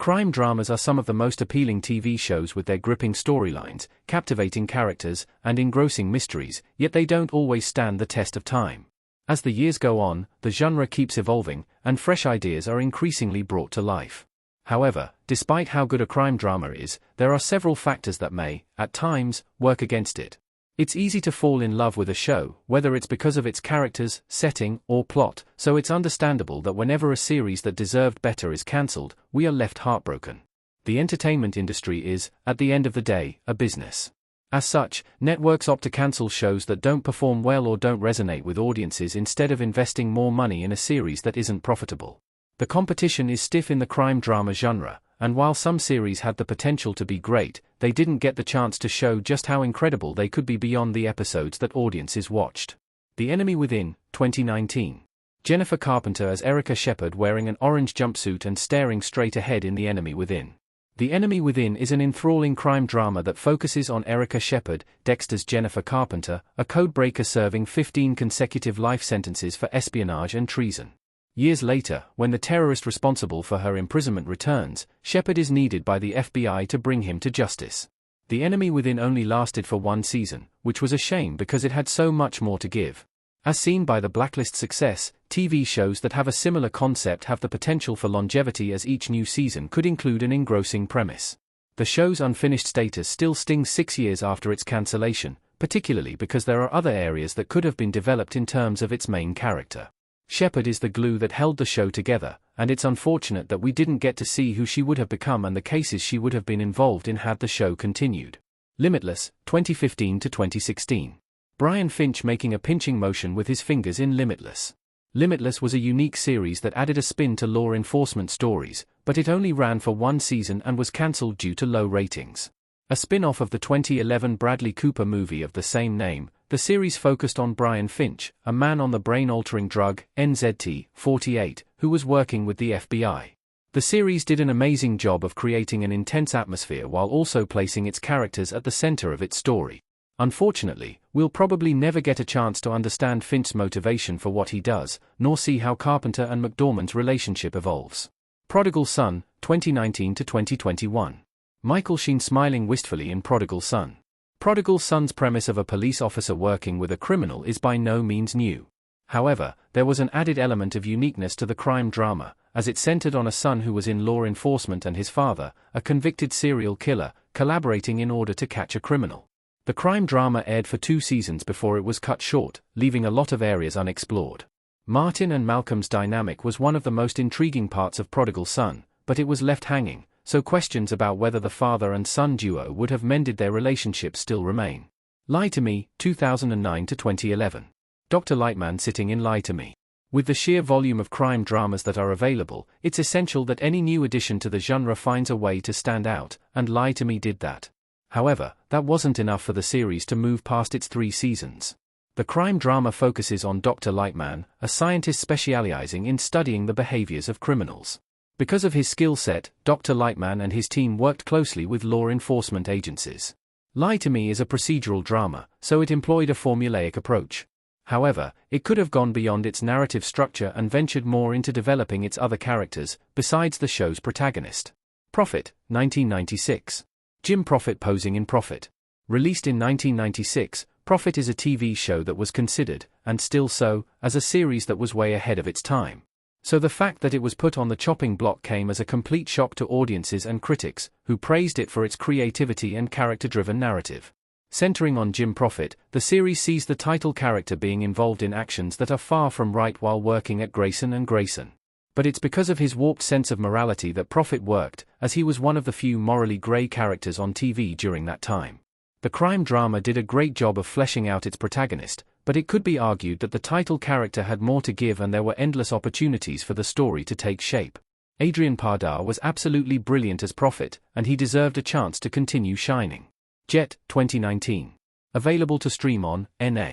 Crime dramas are some of the most appealing TV shows with their gripping storylines, captivating characters, and engrossing mysteries, yet they don't always stand the test of time. As the years go on, the genre keeps evolving, and fresh ideas are increasingly brought to life. However, despite how good a crime drama is, there are several factors that may, at times, work against it. It's easy to fall in love with a show, whether it's because of its characters, setting, or plot, so it's understandable that whenever a series that deserved better is cancelled, we are left heartbroken. The entertainment industry is, at the end of the day, a business. As such, networks opt to cancel shows that don't perform well or don't resonate with audiences instead of investing more money in a series that isn't profitable. The competition is stiff in the crime drama genre, and while some series had the potential to be great, they didn't get the chance to show just how incredible they could be beyond the episodes that audiences watched. The Enemy Within, 2019. Jennifer Carpenter as Erica Shepard wearing an orange jumpsuit and staring straight ahead in The Enemy Within. The Enemy Within is an enthralling crime drama that focuses on Erica Shepard, Dexter's Jennifer Carpenter, a codebreaker serving 15 consecutive life sentences for espionage and treason. Years later, when the terrorist responsible for her imprisonment returns, Shepard is needed by the FBI to bring him to justice. The Enemy Within only lasted for one season, which was a shame because it had so much more to give. As seen by the Blacklist success, TV shows that have a similar concept have the potential for longevity as each new season could include an engrossing premise. The show's unfinished status still stings 6 years after its cancellation, particularly because there are other areas that could have been developed in terms of its main character. Shepard is the glue that held the show together, and it's unfortunate that we didn't get to see who she would have become and the cases she would have been involved in had the show continued. Limitless, 2015 to 2016. Brian Finch making a pinching motion with his fingers in Limitless. Limitless was a unique series that added a spin to law enforcement stories, but it only ran for one season and was cancelled due to low ratings. A spin-off of the 2011 Bradley Cooper movie of the same name, the series focused on Brian Finch, a man on the brain-altering drug, NZT-48, who was working with the FBI. The series did an amazing job of creating an intense atmosphere while also placing its characters at the center of its story. Unfortunately, we'll probably never get a chance to understand Finch's motivation for what he does, nor see how Carpenter and McDormand's relationship evolves. Prodigal Son, 2019 to 2021. Michael Sheen smiling wistfully in Prodigal Son. Prodigal Son's premise of a police officer working with a criminal is by no means new. However, there was an added element of uniqueness to the crime drama, as it centered on a son who was in law enforcement and his father, a convicted serial killer, collaborating in order to catch a criminal. The crime drama aired for 2 seasons before it was cut short, leaving a lot of areas unexplored. Martin and Malcolm's dynamic was one of the most intriguing parts of Prodigal Son, but it was left hanging, so questions about whether the father and son duo would have mended their relationship still remain. Lie to Me, 2009 to 2011. Dr. Lightman sitting in Lie to Me. With the sheer volume of crime dramas that are available, it's essential that any new addition to the genre finds a way to stand out, and Lie to Me did that. However, that wasn't enough for the series to move past its 3 seasons. The crime drama focuses on Dr. Lightman, a scientist specializing in studying the behaviors of criminals. Because of his skill set, Dr. Lightman and his team worked closely with law enforcement agencies. Lie to Me is a procedural drama, so it employed a formulaic approach. However, it could have gone beyond its narrative structure and ventured more into developing its other characters, besides the show's protagonist. Profit, 1996. Jim Profit posing in Profit. Released in 1996, Profit is a TV show that was considered, and still so, as a series that was way ahead of its time. So the fact that it was put on the chopping block came as a complete shock to audiences and critics, who praised it for its creativity and character-driven narrative. Centering on Jim Profit, the series sees the title character being involved in actions that are far from right while working at Grayson and Grayson. But it's because of his warped sense of morality that Profit worked, as he was one of the few morally grey characters on TV during that time. The crime drama did a great job of fleshing out its protagonist, but it could be argued that the title character had more to give and there were endless opportunities for the story to take shape. Adrian Pardar was absolutely brilliant as Profit, and he deserved a chance to continue shining. Jet, 2019. Available to stream on NA.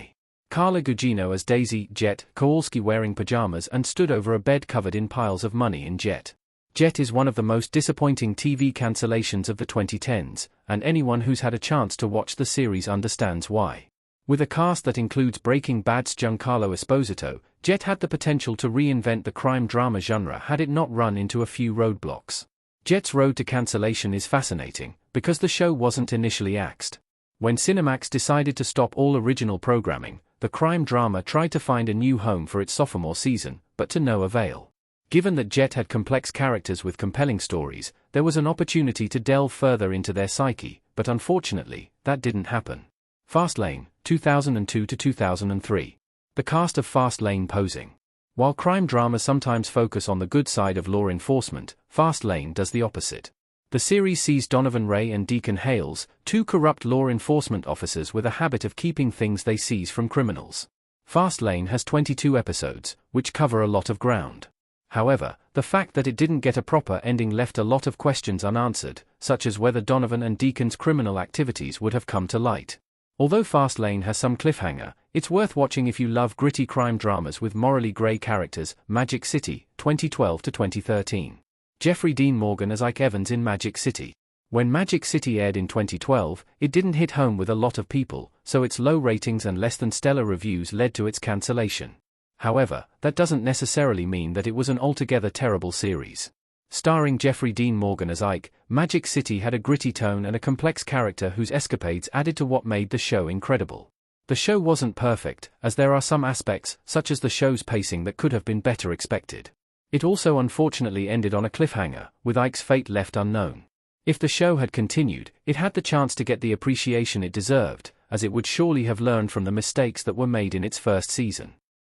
Carla Gugino as Daisy, Jet, Kowalski wearing pajamas and stood over a bed covered in piles of money in Jet. Jet is one of the most disappointing TV cancellations of the 2010s, and anyone who's had a chance to watch the series understands why. With a cast that includes Breaking Bad's Giancarlo Esposito, Jet had the potential to reinvent the crime drama genre had it not run into a few roadblocks. Jet's road to cancellation is fascinating, because the show wasn't initially axed. When Cinemax decided to stop all original programming, the crime drama tried to find a new home for its sophomore season, but to no avail. Given that Jet had complex characters with compelling stories, there was an opportunity to delve further into their psyche, but unfortunately, that didn't happen. Fastlane, 2002 to 2003. The cast of Fastlane posing. While crime dramas sometimes focus on the good side of law enforcement, Fastlane does the opposite. The series sees Donovan Ray and Deacon Hales, two corrupt law enforcement officers with a habit of keeping things they seize from criminals. Fastlane has 22 episodes, which cover a lot of ground. However, the fact that it didn't get a proper ending left a lot of questions unanswered, such as whether Donovan and Deacon's criminal activities would have come to light. Although Fastlane has some cliffhanger, it's worth watching if you love gritty crime dramas with morally grey characters. Magic City, 2012 to 2013. Jeffrey Dean Morgan as Ike Evans in Magic City. When Magic City aired in 2012, it didn't hit home with a lot of people, so its low ratings and less than stellar reviews led to its cancellation. However, that doesn't necessarily mean that it was an altogether terrible series. Starring Jeffrey Dean Morgan as Ike, Magic City had a gritty tone and a complex character whose escapades added to what made the show incredible. The show wasn't perfect, as there are some aspects, such as the show's pacing, that could have been better expected. It also unfortunately ended on a cliffhanger, with Ike's fate left unknown. If the show had continued, it had the chance to get the appreciation it deserved, as it would surely have learned from the mistakes that were made in its first season.